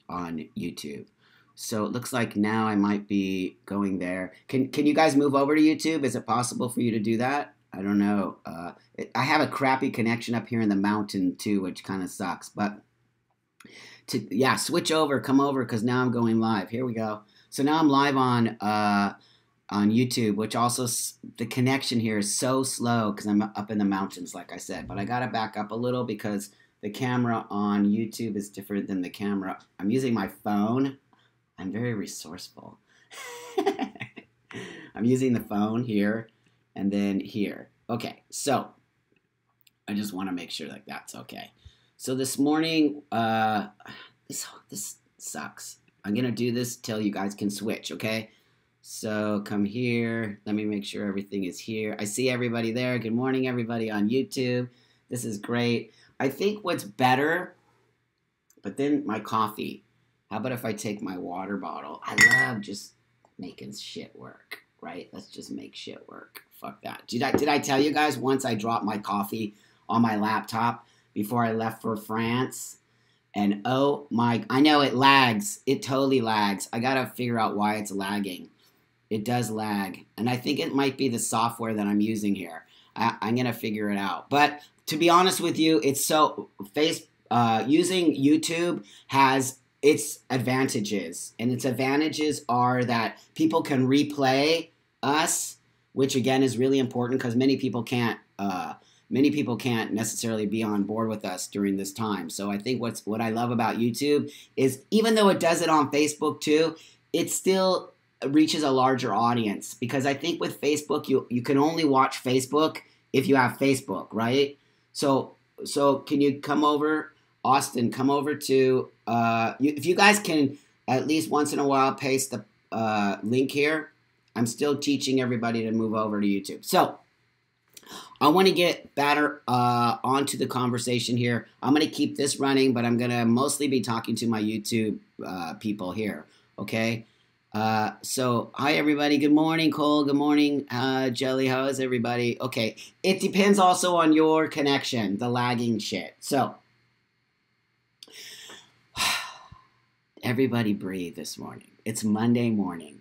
on YouTube. So it looks like now I might be going there. Can you guys move over to YouTube? Is it possible for you to do that? I don't know. I have a crappy connection up here in the mountain too, which kind of sucks. But yeah, switch over, come over, because now I'm going live. Here we go. So now I'm live on YouTube, which also the connection here is so slow because I'm up in the mountains, like I said. But I got to back up a little because the camera on YouTube is different than the camera. I'm using my phone. I'm very resourceful. I'm using the phone here and then here. Okay, so I just want to make sure that that's okay. So this morning, this sucks. I'm going to do this till you guys can switch, okay? So come here. Let me make sure everything is here. I see everybody there. Good morning, everybody on YouTube. This is great. I think what's better, but then my coffee. How about if I take my water bottle? I love just making shit work, right? Let's just make shit work. Fuck that. Did I tell you guys once I dropped my coffee on my laptop before I left for France? And oh my, I know it lags. It totally lags. I gotta figure out why it's lagging. It does lag. And I think it might be the software that I'm using here. I'm gonna figure it out. But to be honest with you, it's so, using YouTube has its advantages. And its advantages are that people can replay us, which again is really important because many people can't necessarily be on board with us during this time. So I think what I love about YouTube is even though it does it on Facebook too, it still reaches a larger audience because I think with Facebook you can only watch Facebook if you have Facebook, right? So can you come over, Austin? Come over to if you guys can at least once in a while paste the link here. I'm still teaching everybody to move over to YouTube. So I want to get better onto the conversation here. I'm going to keep this running, but I'm going to mostly be talking to my YouTube people here, okay? So, hi, everybody. Good morning, Cole. Good morning, Jelly. How is everybody? Okay, it depends also on your connection, the lagging shit. So, everybody breathe this morning. It's Monday morning.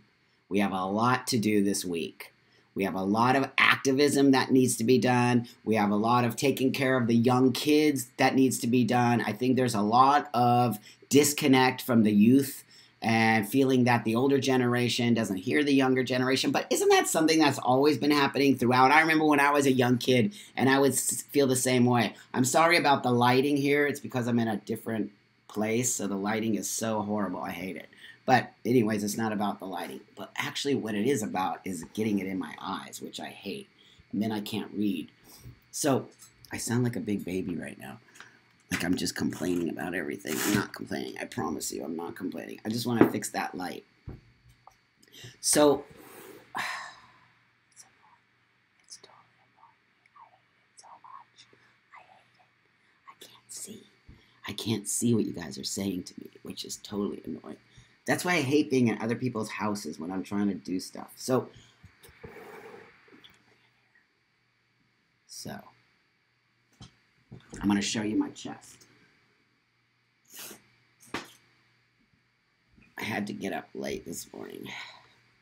We have a lot to do this week. We have a lot of activism that needs to be done. We have a lot of taking care of the young kids that needs to be done. I think there's a lot of disconnect from the youth and feeling that the older generation doesn't hear the younger generation. But isn't that something that's always been happening throughout? I remember when I was a young kid and I would feel the same way. I'm sorry about the lighting here. It's because I'm in a different place, so the lighting is so horrible. I hate it. But anyways, it's not about the lighting. But actually what it is about is getting it in my eyes, which I hate. And then I can't read. So I sound like a big baby right now. Like I'm just complaining about everything. I'm not complaining. I promise you I'm not complaining. I just want to fix that light. So it's totally annoying. I hate it so much. I hate it. I can't see. I can't see what you guys are saying to me, which is totally annoying. That's why I hate being in other people's houses when I'm trying to do stuff. So I'm going to show you my chest. I had to get up late this morning.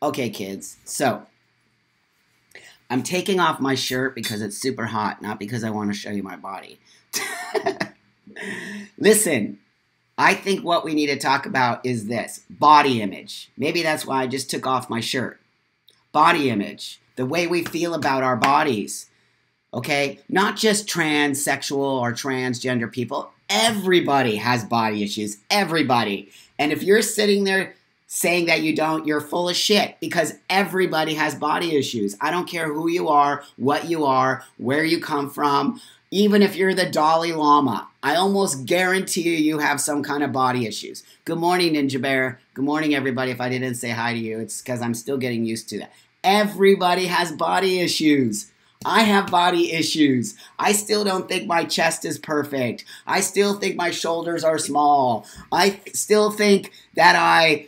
Okay, kids. So I'm taking off my shirt because it's super hot, not because I want to show you my body. Listen. I think what we need to talk about is this. Body image. Maybe that's why I just took off my shirt. Body image. The way we feel about our bodies. Okay? Not just transsexual or transgender people. Everybody has body issues. Everybody. And if you're sitting there saying that you don't, you're full of shit. Because everybody has body issues. I don't care who you are, what you are, where you come from. Even if you're the Dalai Lama, I almost guarantee you have some kind of body issues. Good morning, Ninja Bear. Good morning, everybody. If I didn't say hi to you, it's because I'm still getting used to that. Everybody has body issues. I have body issues. I still don't think my chest is perfect. I still think my shoulders are small. I still think that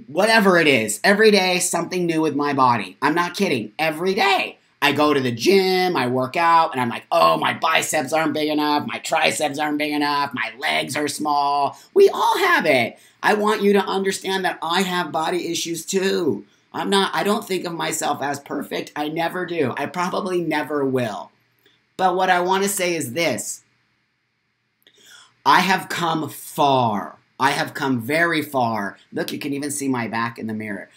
whatever it is, every day, something new with my body. I'm not kidding. Every day. I go to the gym, I work out, and I'm like, oh, my biceps aren't big enough, my triceps aren't big enough, my legs are small. We all have it. I want you to understand that I have body issues too. I don't think of myself as perfect. I never do. I probably never will. But what I want to say is this. I have come far. I have come very far. Look, you can even see my back in the mirror.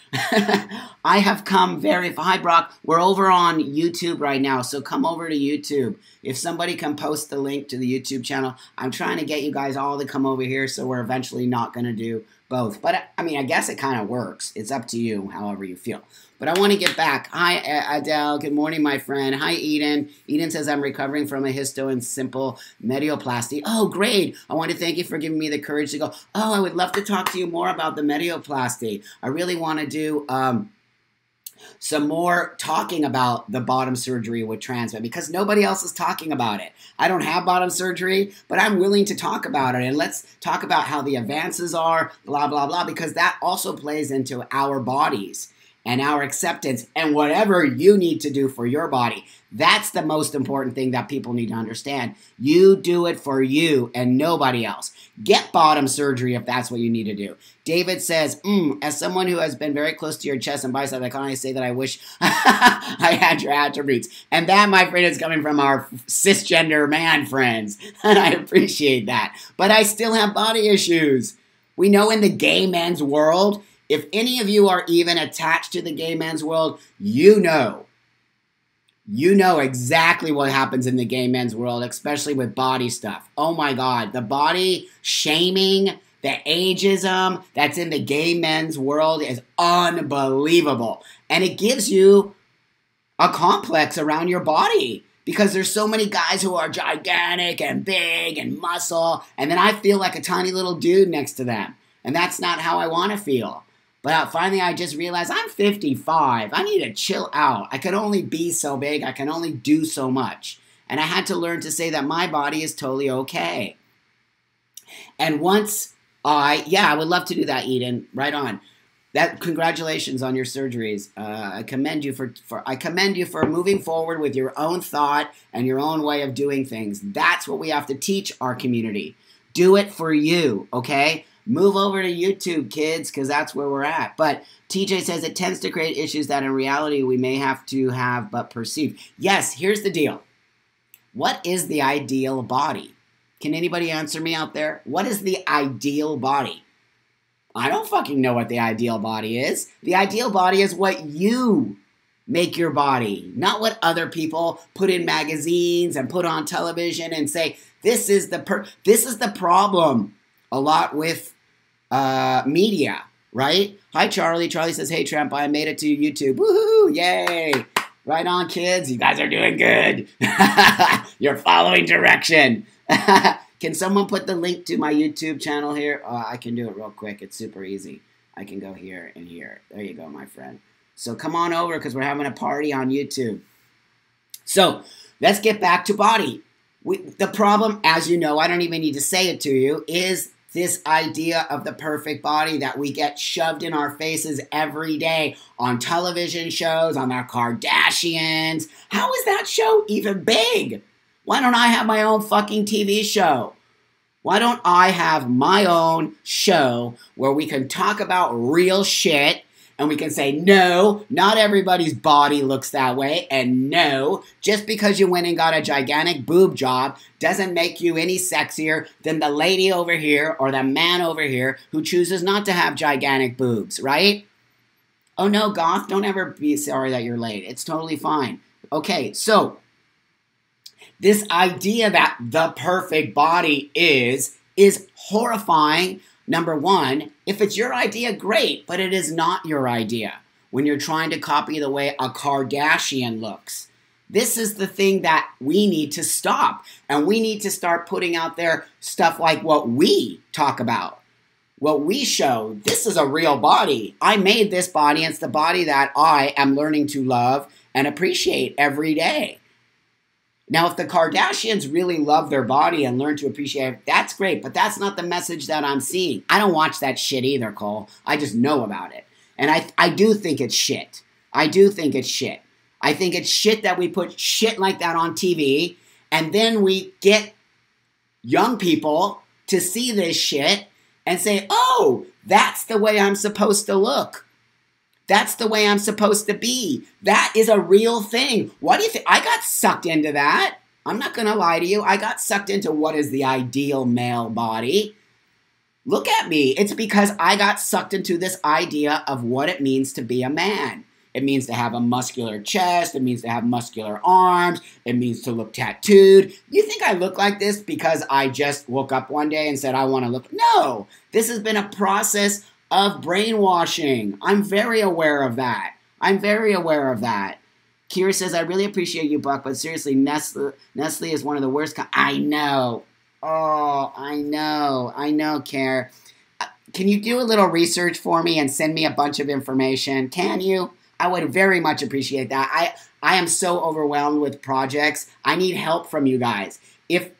I have come very far. Hi, Brock. We're over on YouTube right now, so come over to YouTube. If somebody can post the link to the YouTube channel, I'm trying to get you guys all to come over here, so we're eventually not going to do both. But, I mean, I guess it kind of works. It's up to you, however you feel. But I want to get back. Hi, Adele. Good morning, my friend. Hi, Eden. Eden says, I'm recovering from a histo and simple medioplasty. Oh, great. I want to thank you for giving me the courage to go, oh, I would love to talk to you more about the medioplasty. I really want to do some more talking about the bottom surgery with trans men because nobody else is talking about it. I don't have bottom surgery, but I'm willing to talk about it. And let's talk about how the advances are, blah, blah, blah, because that also plays into our bodies and our acceptance and whatever you need to do for your body. That's the most important thing that people need to understand. You do it for you and nobody else. Get bottom surgery if that's what you need to do. David says, as someone who has been very close to your chest and bicep, I can only say that I wish I had your attributes. And that, my friend, is coming from our cisgender man friends. And I appreciate that. But I still have body issues. We know in the gay men's world, if any of you are even attached to the gay men's world, you know exactly what happens in the gay men's world, especially with body stuff. Oh my God, the body shaming, the ageism that's in the gay men's world is unbelievable. And it gives you a complex around your body because there's so many guys who are gigantic and big and muscle, and then I feel like a tiny little dude next to them. And that's not how I want to feel. But finally, I just realized I'm 55. I need to chill out. I can only be so big. I can only do so much. And I had to learn to say that my body is totally okay. And once I would love to do that, Eden. Right on. Congratulations on your surgeries. I commend you for moving forward with your own thought and your own way of doing things. That's what we have to teach our community. Do it for you, okay? Move over to YouTube, kids, because that's where we're at. But TJ says it tends to create issues that in reality we may have to have but perceive. Yes, here's the deal. What is the ideal body? Can anybody answer me out there? What is the ideal body? I don't fucking know what the ideal body is. The ideal body is what you make your body, not what other people put in magazines and put on television and say, this is the problem a lot with media, right? Hi, Charlie. Charlie says, hey, Tramp, I made it to YouTube. Woohoo! Yay! Right on, kids. You guys are doing good. You're following direction. Can someone put the link to my YouTube channel here? I can do it real quick. It's super easy. I can go here and here. There you go, my friend. So come on over because we're having a party on YouTube. So let's get back to body. The problem, as you know, I don't even need to say it to you, is this idea of the perfect body that we get shoved in our faces every day on television shows, on our Kardashians. How is that show even big? Why don't I have my own fucking TV show? Why don't I have my own show where we can talk about real shit and we can say, no, not everybody's body looks that way. And no, just because you went and got a gigantic boob job doesn't make you any sexier than the lady over here or the man over here who chooses not to have gigantic boobs, right? Oh no, Goth, don't ever be sorry that you're late. It's totally fine. Okay, so this idea that the perfect body is horrifying. Number one, if it's your idea, great, but it is not your idea when you're trying to copy the way a Kardashian looks. This is the thing that we need to stop, and we need to start putting out there stuff like what we talk about, what we show. This is a real body. I made this body, and it's the body that I am learning to love and appreciate every day. Now, if the Kardashians really love their body and learn to appreciate it, that's great, but that's not the message that I'm seeing. I don't watch that shit either, Cole. I just know about it. And I do think it's shit. I do think it's shit. I think it's shit that we put shit like that on TV, and then we get young people to see this shit and say, oh, that's the way I'm supposed to look. That's the way I'm supposed to be. That is a real thing. What do you think? I got sucked into that. I'm not going to lie to you. I got sucked into what is the ideal male body. Look at me. It's because I got sucked into this idea of what it means to be a man. It means to have a muscular chest. It means to have muscular arms. It means to look tattooed. You think I look like this because I just woke up one day and said I want to look? No. This has been a process of brainwashing. I'm very aware of that. I'm very aware of that. Kira says, I really appreciate you, Buck, but seriously, Nestle is one of the worst. I know. Oh, I know, Care. Can you do a little research for me and send me a bunch of information? Can you? I would very much appreciate that. I am so overwhelmed with projects. I need help from you guys. If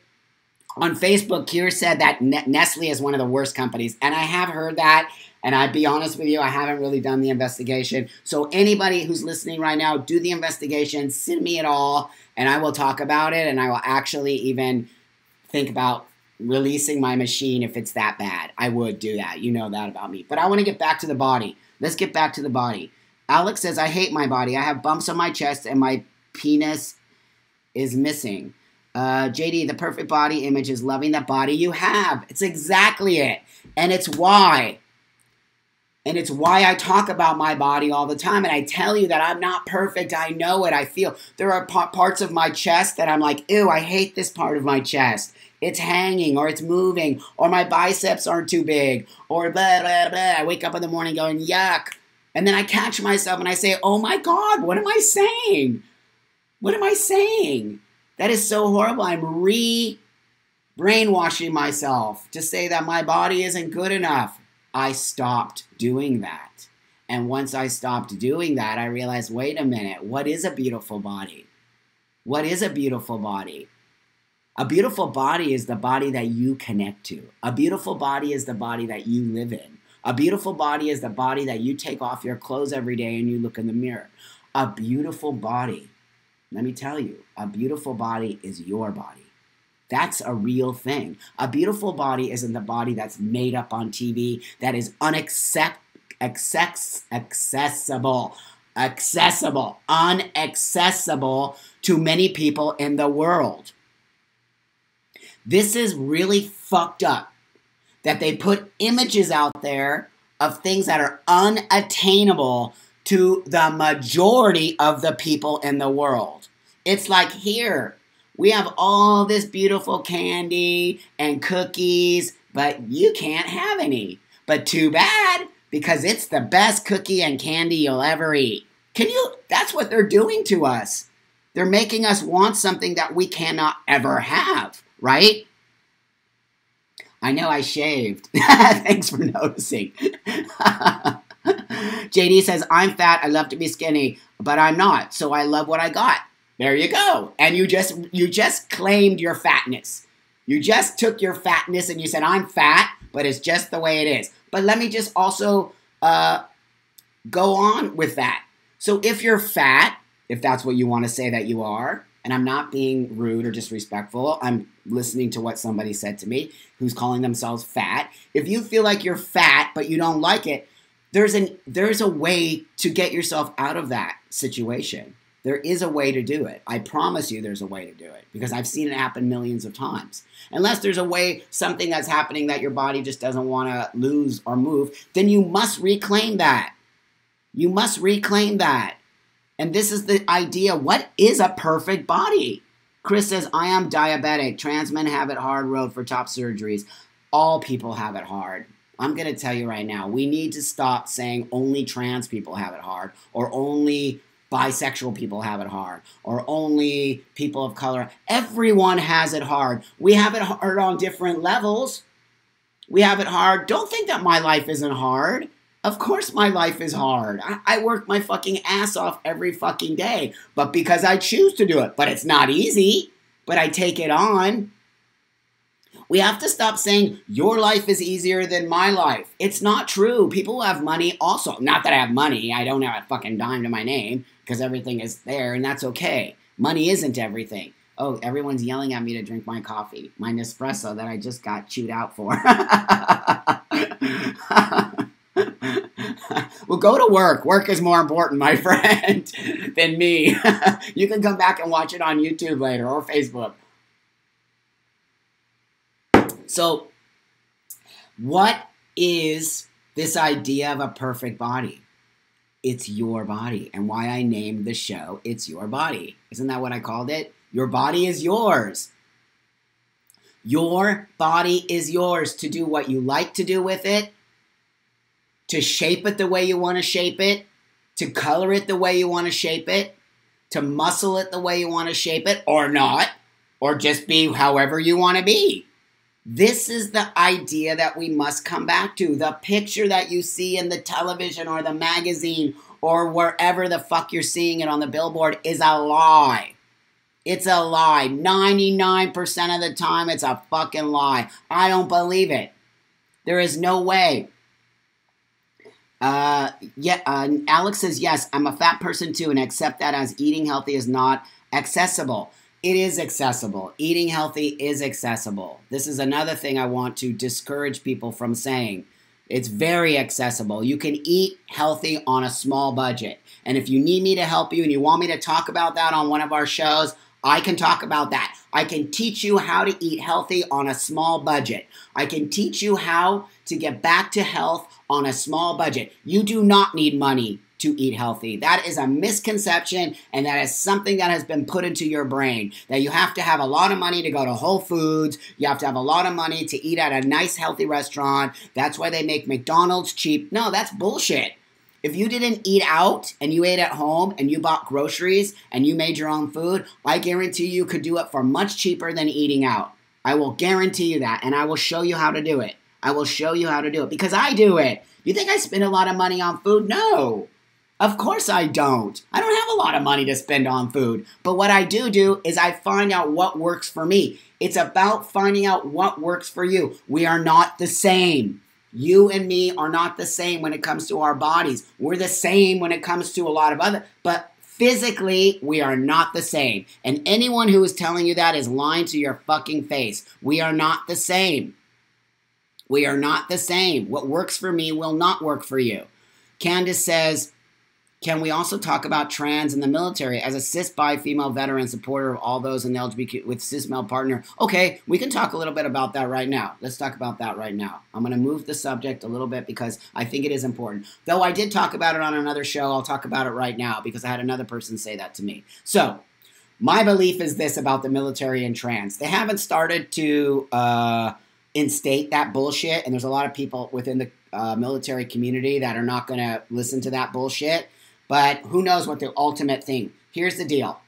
on Facebook, Kira said that Nestle is one of the worst companies, and I have heard that, and I'd be honest with you, I haven't really done the investigation. So anybody who's listening right now, do the investigation, send me it all, and I will talk about it, and I will actually even think about releasing my machine if it's that bad. I would do that. You know that about me. But I want to get back to the body. Let's get back to the body. Alex says, I hate my body. I have bumps on my chest and my penis is missing. JD, the perfect body image is loving the body you have. It's exactly it. And it's why. And it's why I talk about my body all the time. And I tell you that I'm not perfect. I know it. I feel. There are parts of my chest that I'm like, ew, I hate this part of my chest. It's hanging or it's moving or my biceps aren't too big or blah, blah, blah. I wake up in the morning going, yuck. And then I catch myself and I say, oh my God, what am I saying? What am I saying? That is so horrible. I'm brainwashing myself to say that my body isn't good enough. I stopped doing that. And once I stopped doing that, I realized, wait a minute, what is a beautiful body? What is a beautiful body? A beautiful body is the body that you connect to. A beautiful body is the body that you live in. A beautiful body is the body that you take off your clothes every day and you look in the mirror. A beautiful body, let me tell you, a beautiful body is your body. That's a real thing. A beautiful body isn't the body that's made up on TV, that is unaccessible to many people in the world. This is really fucked up. That they put images out there of things that are unattainable to the majority of the people in the world. It's like, here, we have all this beautiful candy and cookies, but you can't have any. But too bad, because it's the best cookie and candy you'll ever eat. That's what they're doing to us. They're making us want something that we cannot ever have, right? I know I shaved. Thanks for noticing. JD says, I'm fat. I love to be skinny, but I'm not. So I love what I got. There you go. And you just claimed your fatness. You just took your fatness and you said, I'm fat, but it's just the way it is. But let me just also go on with that. So if you're fat, if that's what you want to say that you are, and I'm not being rude or disrespectful, I'm listening to what somebody said to me who's calling themselves fat. If you feel like you're fat but you don't like it, there's a way to get yourself out of that situation. There is a way to do it. I promise you there's a way to do it because I've seen it happen millions of times. Unless there's a way, something that's happening that your body just doesn't want to lose or move, then you must reclaim that. You must reclaim that. And this is the idea. What is a perfect body? Chris says, I am diabetic. Trans men have it hard road for top surgeries. All people have it hard. I'm going to tell you right now, we need to stop saying only trans people have it hard or only bisexual people have it hard or only people of color. Everyone has it hard. We have it hard on different levels. We have it hard. Don't think that my life isn't hard. Of course my life is hard. I work my fucking ass off every fucking day, but because I choose to do it. But it's not easy, but I take it on. We have to stop saying your life is easier than my life. It's not true. People who have money also, not that I have money, I don't have a fucking dime to my name because everything is there and that's okay. Money isn't everything. Oh, everyone's yelling at me to drink my coffee, my Nespresso that I just got chewed out for. Well, go to work. Work is more important, my friend, than me. You can come back and watch it on YouTube later or Facebook. So, what is this idea of a perfect body? It's your body. And why I named the show, It's Your Body. Isn't that what I called it? Your body is yours. Your body is yours to do what you like to do with it, to shape it the way you want to shape it, to color it the way you want to shape it, to muscle it the way you want to shape it, or not, or just be however you want to be. This is the idea that we must come back to. The picture that you see in the television or the magazine or wherever the fuck you're seeing it on the billboard is a lie. It's a lie. 99% of the time, it's a fucking lie. I don't believe it. There is no way. Alex says, yes, I'm a fat person too and accept that as eating healthy is not accessible. It is accessible. Eating healthy is accessible. This is another thing I want to discourage people from saying. It's very accessible. You can eat healthy on a small budget. And if you need me to help you and you want me to talk about that on one of our shows, I can talk about that. I can teach you how to eat healthy on a small budget. I can teach you how to get back to health on a small budget. You do not need money to eat healthy. That is a misconception, and that is something that has been put into your brain, that you have to have a lot of money to go to Whole Foods, you have to have a lot of money to eat at a nice healthy restaurant, that's why they make McDonald's cheap. No, that's bullshit. If you didn't eat out and you ate at home and you bought groceries and you made your own food, I guarantee you could do it for much cheaper than eating out. I will guarantee you that, and I will show you how to do it. I will show you how to do it because I do it. You think I spend a lot of money on food? No. Of course I don't. I don't have a lot of money to spend on food. But what I do is I find out what works for me. It's about finding out what works for you. We are not the same. You and me are not the same when it comes to our bodies. We're the same when it comes to a lot of other, but physically, we are not the same. And anyone who is telling you that is lying to your fucking face. We are not the same. We are not the same. What works for me will not work for you. Candace says, can we also talk about trans in the military? As a cis bi female veteran supporter of all those in the LGBTQ with cis male partner. Okay, we can talk a little bit about that right now. Let's talk about that right now. I'm going to move the subject a little bit because I think it is important. Though I did talk about it on another show, I'll talk about it right now because I had another person say that to me. So, my belief is this about the military and trans. They haven't started to instate that bullshit, and there's a lot of people within the military community that are not going to listen to that bullshit. But who knows what the ultimate thing. Here's the deal.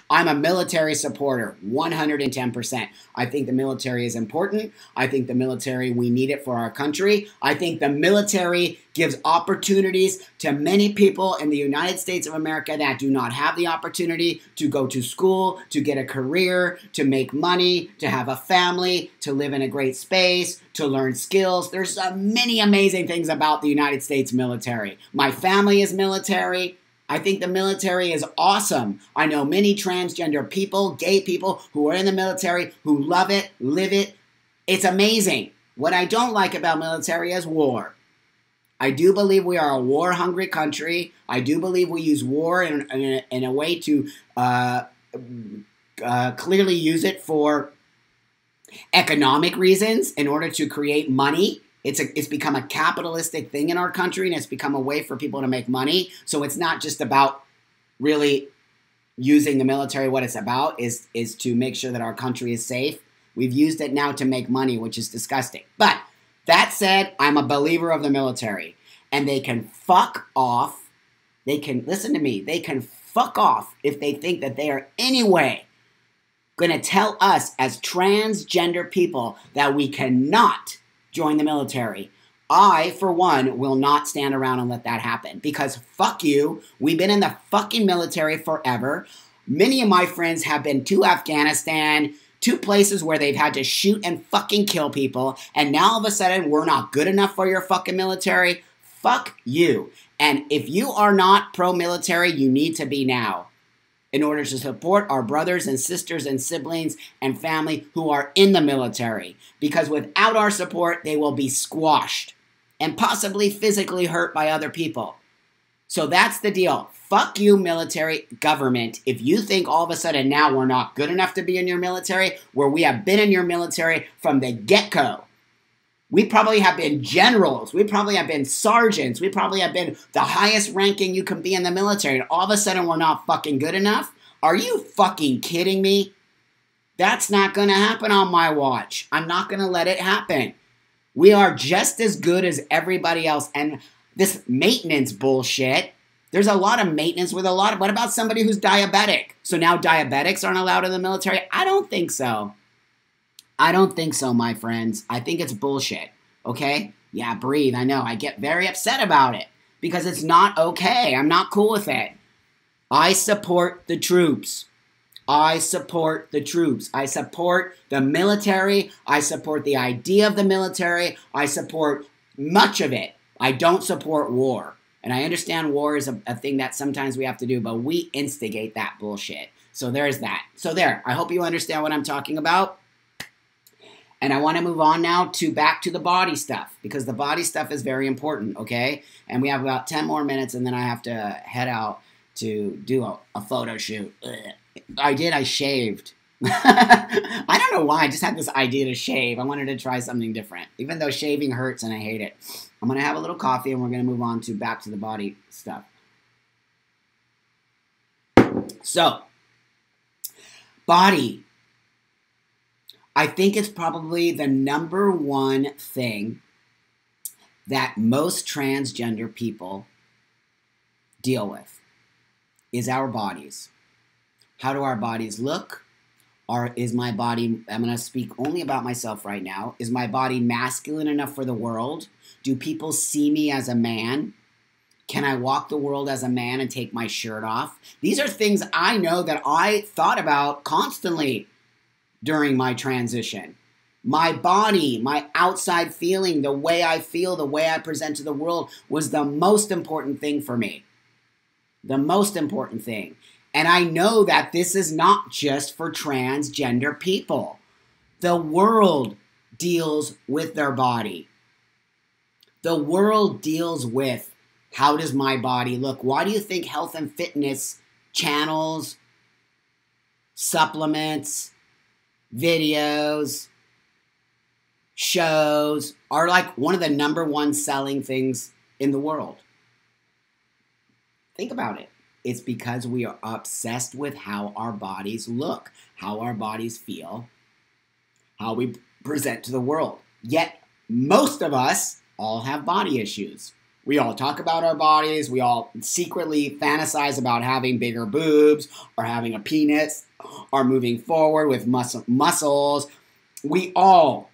I'm a military supporter, 110%. I think the military is important. I think the military, we need it for our country. I think the military gives opportunities to many people in the United States of America that do not have the opportunity to go to school, to get a career, to make money, to have a family, to live in a great space, to learn skills. There's many amazing things about the United States military. My family is military. I think the military is awesome. I know many transgender people, gay people who are in the military who love it, live it. It's amazing. What I don't like about military is war. I do believe we are a war-hungry country. I do believe we use war in a way to clearly use it for economic reasons in order to create money. It's become a capitalistic thing in our country, and it's become a way for people to make money. So it's not just about really using the military. What it's about is to make sure that our country is safe. We've used it now to make money, which is disgusting. But that said, I'm a believer of the military. And they can fuck off. They can, listen to me, they can fuck off if they think that they are anyway going to tell us as transgender people that we cannot join the military. I, for one, will not stand around and let that happen because fuck you. We've been in the fucking military forever. Many of my friends have been to Afghanistan, two places where they've had to shoot and fucking kill people, and now all of a sudden we're not good enough for your fucking military? Fuck you. And if you are not pro-military, you need to be now, in order to support our brothers and sisters and siblings and family who are in the military. Because without our support, they will be squashed and possibly physically hurt by other people. So that's the deal. Fuck you, military government. If you think all of a sudden now we're not good enough to be in your military, where we have been in your military from the get-go. We probably have been generals. We probably have been sergeants. We probably have been the highest ranking you can be in the military. And all of a sudden we're not fucking good enough? Are you fucking kidding me? That's not going to happen on my watch. I'm not going to let it happen. We are just as good as everybody else. And this maintenance bullshit, there's a lot of maintenance with a lot of... What about somebody who's diabetic? So now diabetics aren't allowed in the military? I don't think so. I don't think so, my friends. I think it's bullshit, okay? Yeah, breathe. I know. I get very upset about it because it's not okay. I'm not cool with it. I support the troops. I support the troops. I support the military. I support the idea of the military. I support much of it. I don't support war. And I understand war is a thing that sometimes we have to do, but we instigate that bullshit. So there's that. So there. I hope you understand what I'm talking about. And I want to move on now to back to the body stuff, because the body stuff is very important, okay? And we have about 10 more minutes, and then I have to head out to do a photo shoot. I shaved. I don't know why, I just had this idea to shave. I wanted to try something different, even though shaving hurts and I hate it. I'm going to have a little coffee, and we're going to move on to back to the body stuff. So, body. I think it's probably the number one thing that most transgender people deal with is our bodies. How do our bodies look? Is my body, I'm going to speak only about myself right now, is my body masculine enough for the world? Do people see me as a man? Can I walk the world as a man and take my shirt off? These are things I know that I thought about constantly during my transition. My body, my outside feeling, the way I feel, the way I present to the world was the most important thing for me. The most important thing. And I know that this is not just for transgender people. The world deals with their body. The world deals with, how does my body look? Why do you think health and fitness channels, supplements, videos, shows are like one of the number one selling things in the world? Think about it. It's because we are obsessed with how our bodies look, how our bodies feel, how we present to the world. Yet, most of us all have body issues. We all talk about our bodies. We all secretly fantasize about having bigger boobs or having a penis or moving forward with muscles. We all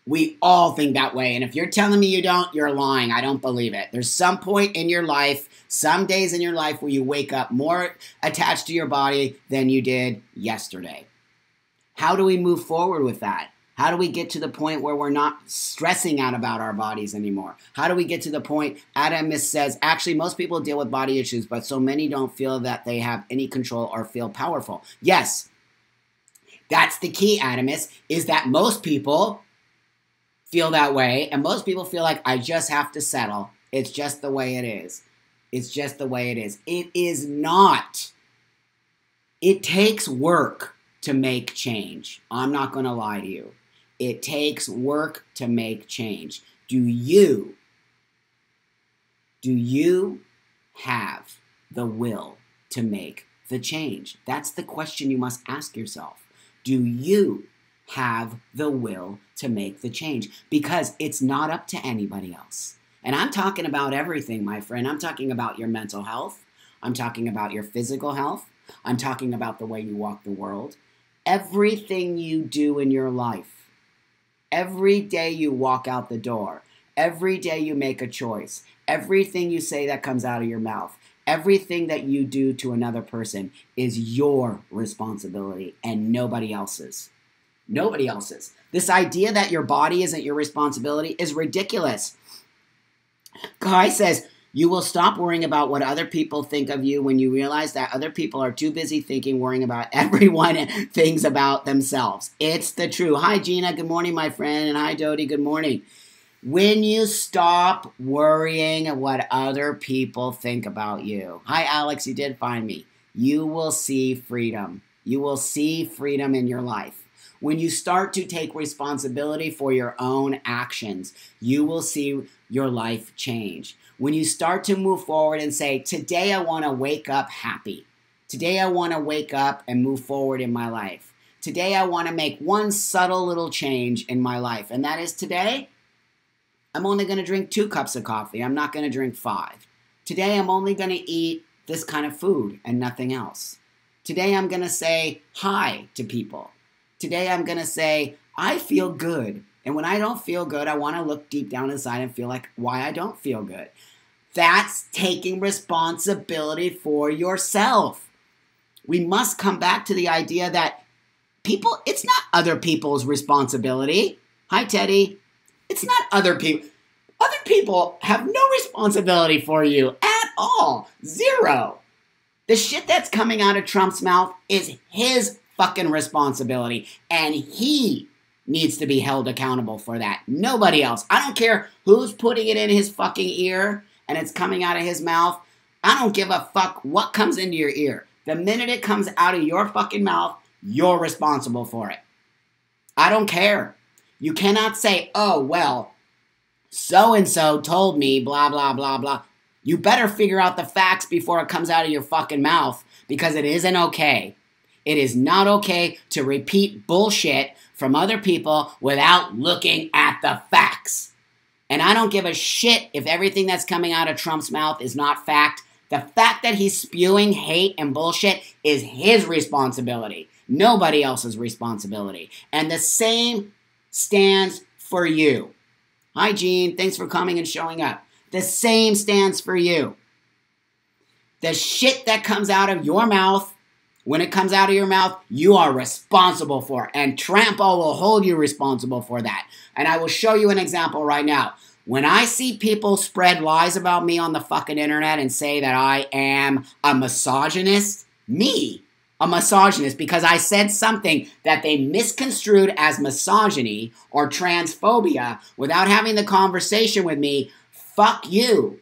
think that way. And if you're telling me you don't, you're lying. I don't believe it. There's some point in your life, some days in your life where you wake up more attached to your body than you did yesterday. How do we move forward with that? How do we get to the point where we're not stressing out about our bodies anymore? How do we get to the point, Adamus says, actually most people deal with body issues, but so many don't feel that they have any control or feel powerful. Yes, that's the key, Adamus, is that most people feel that way, and most people feel like, I just have to settle. It's just the way it is. It's just the way it is. It is not. It takes work to make change. I'm not going to lie to you. It takes work to make change. Do you have the will to make the change? That's the question you must ask yourself. Do you have the will to make the change? Because it's not up to anybody else. And I'm talking about everything, my friend. I'm talking about your mental health. I'm talking about your physical health. I'm talking about the way you walk the world. Everything you do in your life, every day you walk out the door, every day you make a choice, everything you say that comes out of your mouth, Everything that you do to another person is your responsibility and nobody else's. Nobody else's. This idea that your body isn't your responsibility is ridiculous. Kai says, you will stop worrying about what other people think of you when you realize that other people are too busy worrying about everyone things about themselves. It's the truth. Hi, Gina. Good morning, my friend. And hi, Dodie. Good morning. When you stop worrying what other people think about you. Hi, Alex. You did find me. You will see freedom. You will see freedom in your life. When you start to take responsibility for your own actions, you will see your life change. When you start to move forward and say, today I want to wake up happy. Today I want to wake up and move forward in my life. Today I want to make one subtle little change in my life. And that is today, I'm only going to drink 2 cups of coffee. I'm not going to drink 5. Today I'm only going to eat this kind of food and nothing else. Today I'm going to say hi to people. Today I'm going to say, I feel good. And when I don't feel good, I want to look deep down inside and feel like why I don't feel good. That's taking responsibility for yourself. We must come back to the idea that people, it's not other people's responsibility. Hi, Teddy. It's not other people. Other people have no responsibility for you at all. Zero. The shit that's coming out of Trump's mouth is his fucking responsibility, and he needs to be held accountable for that. Nobody else. I don't care who's putting it in his fucking ear and it's coming out of his mouth. I don't give a fuck what comes into your ear. The minute it comes out of your fucking mouth, you're responsible for it. I don't care. You cannot say, oh, well, so-and-so told me blah, blah, blah, blah. You better figure out the facts before it comes out of your fucking mouth, because it isn't okay. It is not okay to repeat bullshit from other people without looking at the facts. And I don't give a shit if everything that's coming out of Trump's mouth is not fact. The fact that he's spewing hate and bullshit is his responsibility. Nobody else's responsibility. And the same stands for you. Hi, Gene. Thanks for coming and showing up. The same stands for you. The shit that comes out of your mouth, when it comes out of your mouth, you are responsible for it. And Trampo will hold you responsible for that. And I will show you an example right now. When I see people spread lies about me on the fucking internet and say that I am a misogynist, a misogynist, because I said something that they misconstrued as misogyny or transphobia without having the conversation with me, fuck you.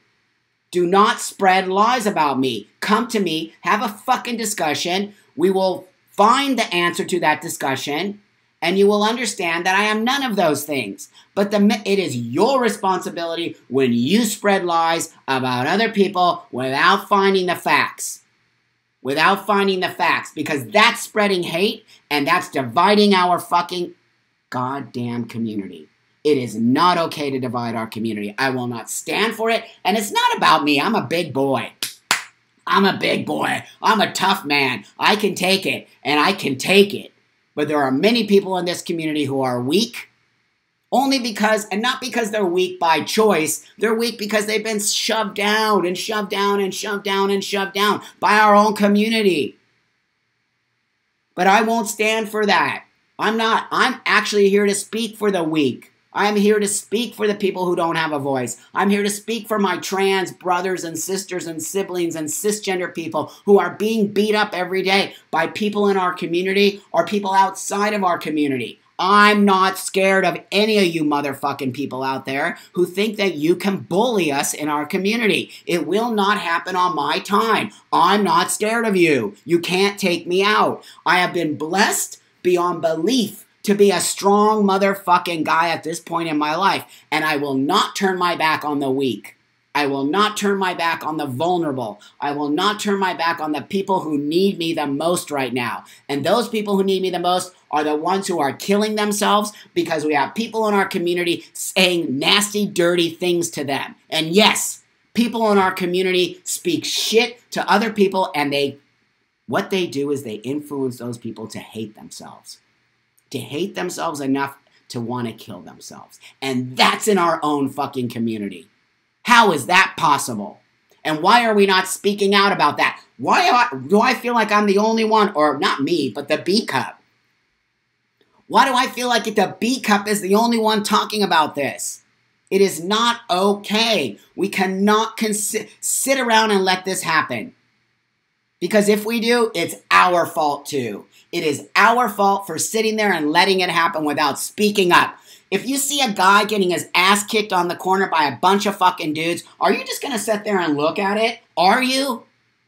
Do not spread lies about me. Come to me, have a fucking discussion. We will find the answer to that discussion, and you will understand that I am none of those things. But it is your responsibility when you spread lies about other people without finding the facts. Without finding the facts, because that's spreading hate, and that's dividing our fucking goddamn community. It is not okay to divide our community. I will not stand for it. And it's not about me. I'm a big boy. I'm a big boy. I'm a tough man. I can take it, and I can take it. But there are many people in this community who are weak, only because, and not because they're weak by choice, they're weak because they've been shoved down and shoved down and shoved down and shoved down by our own community. But I won't stand for that. I'm actually here to speak for the weak. I'm here to speak for the people who don't have a voice. I'm here to speak for my trans brothers and sisters and siblings and cisgender people who are being beat up every day by people in our community or people outside of our community. I'm not scared of any of you motherfucking people out there who think that you can bully us in our community. It will not happen on my time. I'm not scared of you. You can't take me out. I have been blessed beyond belief to be a strong motherfucking guy at this point in my life. And I will not turn my back on the weak. I will not turn my back on the vulnerable. I will not turn my back on the people who need me the most right now. And those people who need me the most are the ones who are killing themselves because we have people in our community saying nasty, dirty things to them. And yes, people in our community speak shit to other people, and what they do is they influence those people to hate themselves. To hate themselves enough to want to kill themselves. And that's in our own fucking community. How is that possible? And why are we not speaking out about that? Why do I feel like I'm the only one, or not me, but the B cup? Why do I feel like the B cup is the only one talking about this? It is not okay. We cannot sit around and let this happen. Because if we do, it's our fault too. It is our fault for sitting there and letting it happen without speaking up. If you see a guy getting his ass kicked on the corner by a bunch of fucking dudes, are you just going to sit there and look at it? Are you?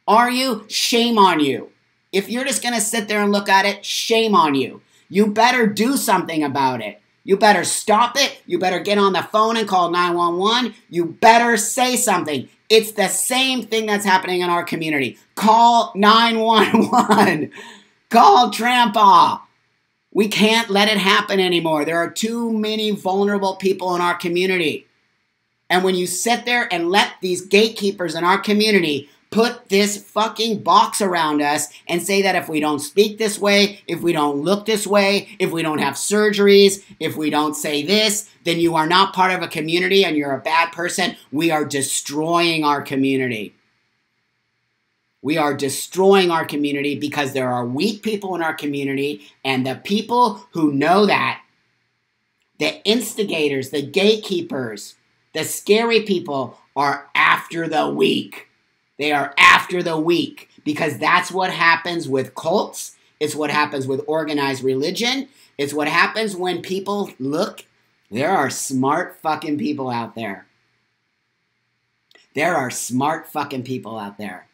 Are you? Shame on you. If you're just going to sit there and look at it, shame on you. You better do something about it. You better stop it. You better get on the phone and call 911. You better say something. It's the same thing that's happening in our community. Call 911. Call Trampa. We can't let it happen anymore. There are too many vulnerable people in our community. And when you sit there and let these gatekeepers in our community put this fucking box around us and say that if we don't speak this way, if we don't look this way, if we don't have surgeries, if we don't say this, then you are not part of a community and you're a bad person. We are destroying our community. We are destroying our community because there are weak people in our community, and the people who know that, the instigators, the gatekeepers, the scary people are after the weak. They are after the weak because that's what happens with cults. It's what happens with organized religion. It's what happens when people look. There are smart fucking people out there. There are smart fucking people out there.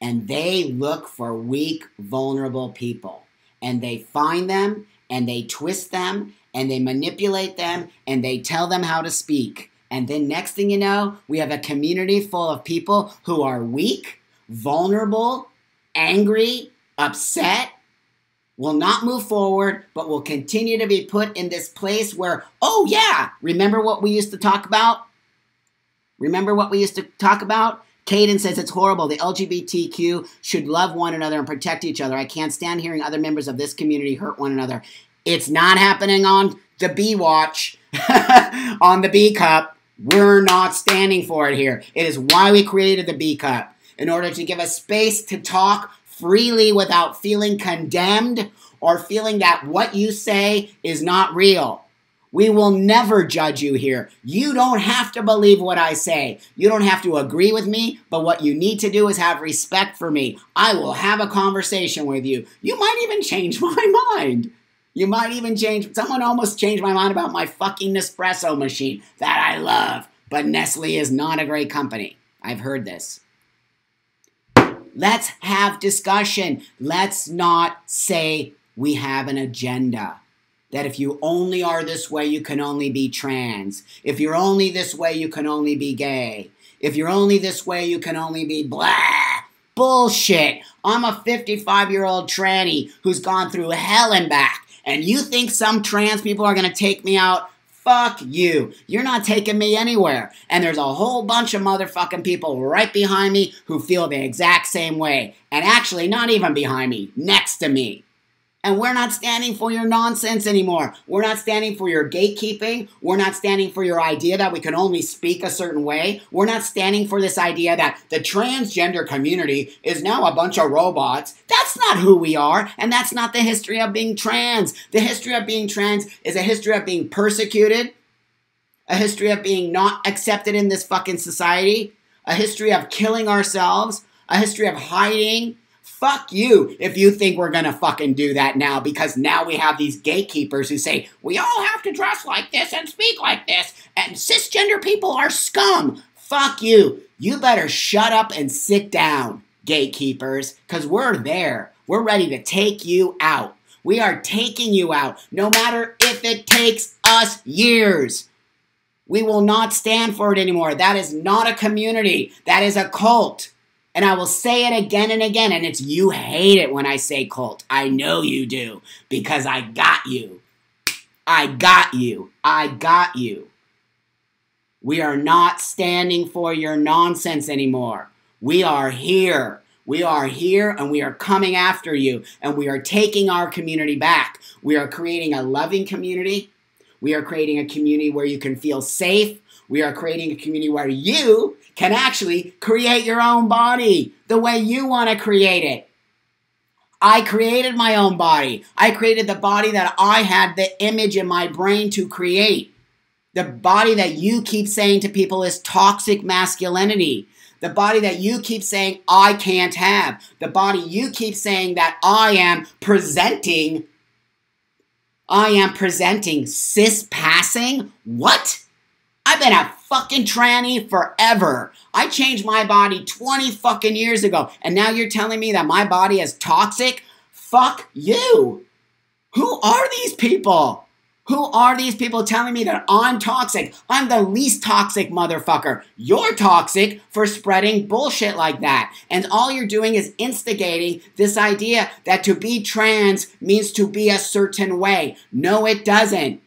And they look for weak, vulnerable people. And they find them, and they twist them, and they manipulate them, and they tell them how to speak. And then next thing you know, we have a community full of people who are weak, vulnerable, angry, upset, will not move forward, but will continue to be put in this place where, oh yeah, remember what we used to talk about? Remember what we used to talk about? Caden says it's horrible. The LGBTQ should love one another and protect each other. I can't stand hearing other members of this community hurt one another. It's not happening on the B Watch, on the B Cup. We're not standing for it here. It is why we created the B Cup, in order to give us space to talk freely without feeling condemned or feeling that what you say is not real. We will never judge you here. You don't have to believe what I say. You don't have to agree with me, but what you need to do is have respect for me. I will have a conversation with you. You might even change my mind. You might even change. Someone almost changed my mind about my fucking Nespresso machine that I love. But Nestle is not a great company. I've heard this. Let's have discussion. Let's not say we have an agenda. That if you only are this way, you can only be trans. If you're only this way, you can only be gay. If you're only this way, you can only be blah. Bullshit. I'm a 55-year-old tranny who's gone through hell and back. And you think some trans people are going to take me out? Fuck you. You're not taking me anywhere. And there's a whole bunch of motherfucking people right behind me who feel the exact same way. And actually, not even behind me, next to me. And we're not standing for your nonsense anymore. We're not standing for your gatekeeping. We're not standing for your idea that we can only speak a certain way. We're not standing for this idea that the transgender community is now a bunch of robots. That's not who we are, and that's not the history of being trans. The history of being trans is a history of being persecuted, a history of being not accepted in this fucking society, a history of killing ourselves, a history of hiding. Fuck you if you think we're gonna fucking do that now, because now we have these gatekeepers who say, we all have to dress like this and speak like this, and cisgender people are scum. Fuck you. You better shut up and sit down, gatekeepers, because we're there. We're ready to take you out. We are taking you out, no matter if it takes us years. We will not stand for it anymore. That is not a community. That is a cult. And I will say it again and again, and it's you hate it when I say cult. I know you do, because I got you. I got you. I got you. We are not standing for your nonsense anymore. We are here. We are here, and we are coming after you, and we are taking our community back. We are creating a loving community. We are creating a community where you can feel safe, We are creating a community where you can actually create your own body the way you want to create it. I created my own body. I created the body that I had the image in my brain to create. The body that you keep saying to people is toxic masculinity. The body that you keep saying I can't have. The body you keep saying that I am presenting cis passing. What? I've been a fucking tranny forever. I changed my body 20 fucking years ago. And now you're telling me that my body is toxic? Fuck you. Who are these people? Who are these people telling me that I'm toxic? I'm the least toxic motherfucker. You're toxic for spreading bullshit like that. And all you're doing is instigating this idea that to be trans means to be a certain way. No, it doesn't.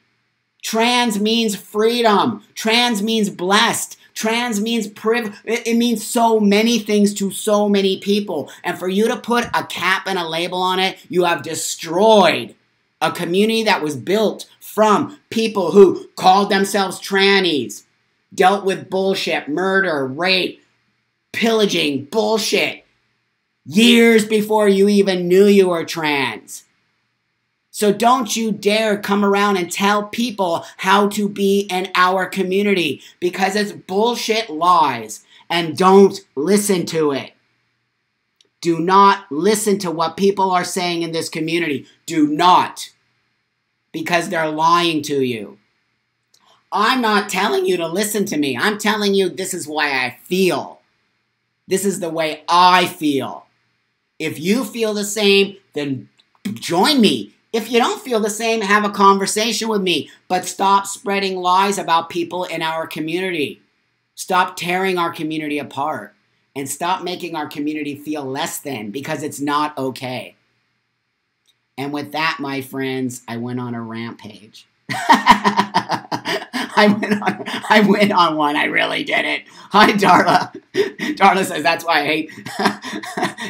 Trans means freedom. Trans means blessed. Trans means it means so many things to so many people. And for you to put a cap and a label on it, you have destroyed a community that was built from people who called themselves trannies, dealt with bullshit, murder, rape, pillaging, bullshit, years before you even knew you were trans. So don't you dare come around and tell people how to be in our community, because it's bullshit lies, and don't listen to it. Do not listen to what people are saying in this community. Do not. Because they're lying to you. I'm not telling you to listen to me. I'm telling you this is why I feel. This is the way I feel. If you feel the same, then join me. If you don't feel the same, have a conversation with me. But stop spreading lies about people in our community. Stop tearing our community apart. And stop making our community feel less than, because it's not okay. And with that, my friends, I went on a rampage. I went on one. I really did it. Hi, Darla. Darla says that's why I hate.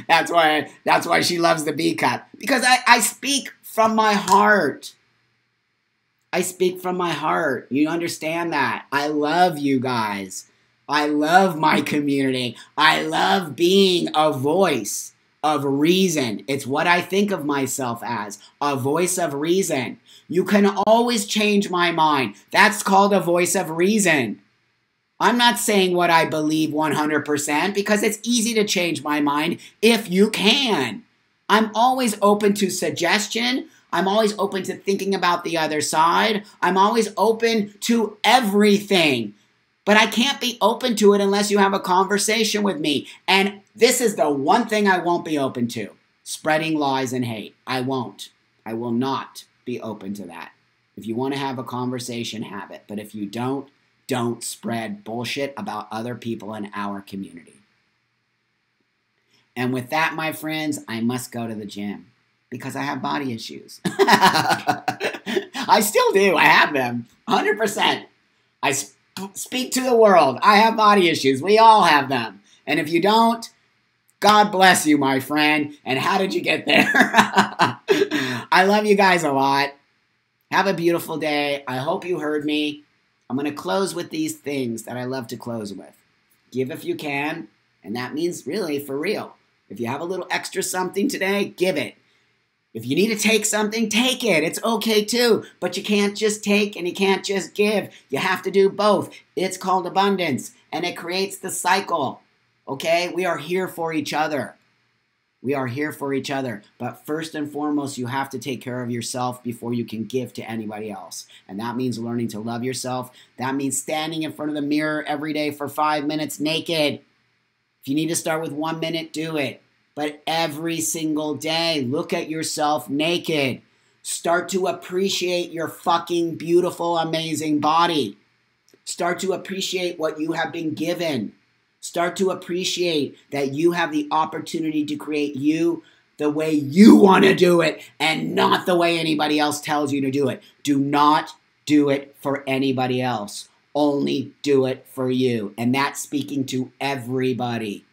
that's why she loves the B cup, because I speak from my heart. I speak from my heart. You understand that? I love you guys. I love my community. I love being a voice of reason. It's what I think of myself as, a voice of reason. You can always change my mind. That's called a voice of reason. I'm not saying what I believe 100%, because it's easy to change my mind if you can. I'm always open to suggestion. I'm always open to thinking about the other side. I'm always open to everything. But I can't be open to it unless you have a conversation with me. And this is the one thing I won't be open to. Spreading lies and hate. I won't. I will not be open to that. If you want to have a conversation, have it. But if you don't spread bullshit about other people in our community. And with that, my friends, I must go to the gym because I have body issues. I still do. I have them. 100%. I speak to the world. I have body issues. We all have them. And if you don't, God bless you, my friend. And how did you get there? I love you guys a lot. Have a beautiful day. I hope you heard me. I'm going to close with these things that I love to close with. Give if you can. And that means really for real. If you have a little extra something today, give it. If you need to take something, take it. It's okay too. But you can't just take and you can't just give. You have to do both. It's called abundance. And it creates the cycle. Okay? We are here for each other. We are here for each other. But first and foremost, you have to take care of yourself before you can give to anybody else. And that means learning to love yourself. That means standing in front of the mirror every day for 5 minutes naked. If you need to start with 1 minute, do it. But every single day, look at yourself naked. Start to appreciate your fucking beautiful, amazing body. Start to appreciate what you have been given. Start to appreciate that you have the opportunity to create you the way you want to do it and not the way anybody else tells you to do it. Do not do it for anybody else. Only do it for you. And that's speaking to everybody.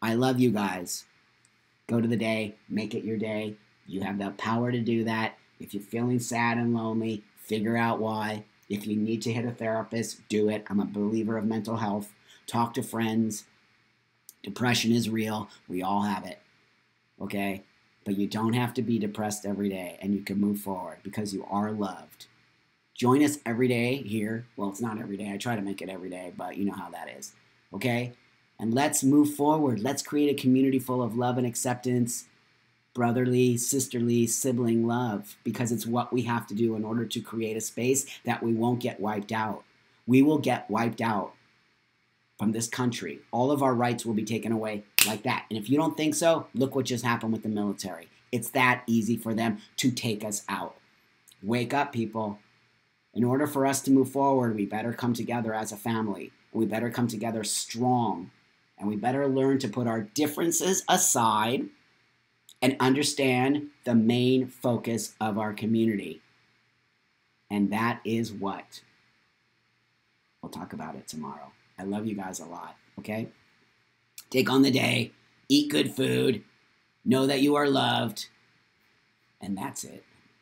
I love you guys. Go to the day. Make it your day. You have the power to do that. If you're feeling sad and lonely, figure out why. If you need to hit a therapist, do it. I'm a believer of mental health. Talk to friends. Depression is real. We all have it. Okay? But you don't have to be depressed every day, and you can move forward because you are loved. Join us every day here. Well, it's not every day. I try to make it every day, but you know how that is. Okay? And let's move forward. Let's create a community full of love and acceptance, brotherly, sisterly, sibling love, because it's what we have to do in order to create a space that we won't get wiped out. We will get wiped out from this country. All of our rights will be taken away like that. And if you don't think so, look what just happened with the military. It's that easy for them to take us out. Wake up, people. In order for us to move forward, we better come together as a family. We better come together strong. And we better learn to put our differences aside and understand the main focus of our community. And that is what? We'll talk about it tomorrow. I love you guys a lot, okay? Take on the day, eat good food, know that you are loved, and that's it.